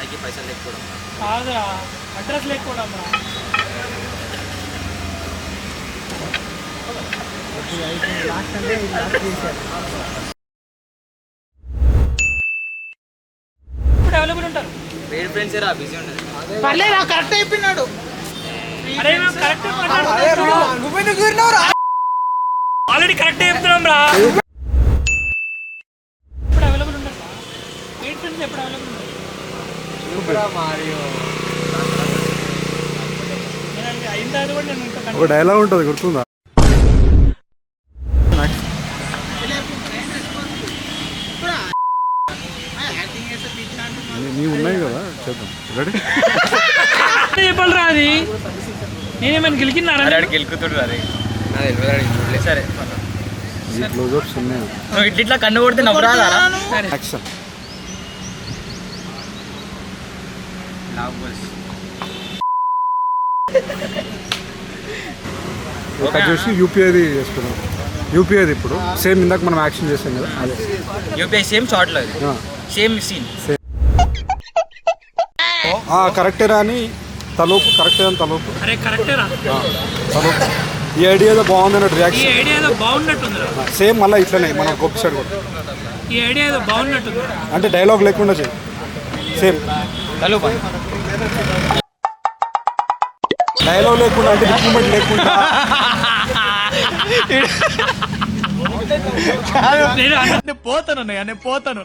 తినడానికి పైసలు లేకపోవడం కాదురా, అడ్రస్ లేకపోవడం రా. ఇప్పుడు అవైలబుల్ ఉంటారు. వేరే ఫ్రెండ్స్ రా బిజీ ఉన్నది. పర్లేదు కరెక్ట్ అయిపోయినాడు. అరే కరెక్ట్ ఆల్రెడీ కరెక్ట్ చెప్తున్నాం రా. ఇప్పుడు అవైలబుల్ ఉంటారు. వెయిట్ ఫ్రెండ్స్ ఎప్పుడు అవైలబుల్ ఉంటారు. నేను అయిన తర్వాత కూడా నేను ఇంకా ఒక డైలాగ్ ఉంటుంది గుర్తుందా? నీవు ఉన్నాయి కదా, చేద్దాం. రెడీ? చెప్పాలరా అది. నేనేమైనా గెలికినారా? గెలుకుతుడు అదే సరే క్లోజప్స్ ఉన్నాయి. ఇట్లా కన్ను కొడితే నవ్వు రాదా? యాక్షన్. కట్ చేసి యూపీఐది చేసుకున్నాం. యూపీఐది ఇప్పుడు సేమ్ ఇందాక మనం యాక్షన్ చేసాం కదా, అదే యూపీఐ సేమ్ షార్ట్లో సేమ్ సీన్. కరెక్టేరా అని తలోపు, కరెక్టే అని తలోపు. అరే కరెక్టేరా, తలోపు. ఈ ఐడియా ఏదో బాగుంది అన్నట్టు ఈ రియాక్షన్. ఐడియా ఏదో బాగున్నట్టుందిరా. సేమ్ మళ్ళీ ఇట్లనే మనం గొప్ప సైడ్ కూడా ఈ ఐడియా ఏదో బాగున్నట్టుంది. అంటే డైలాగ్ లేకుండా చేయి. సేమ్ డైలాగ్ లేకుండా, అంటే ఇంప్రూవ్మెంట్ లేకుండా. నేను పోతాను.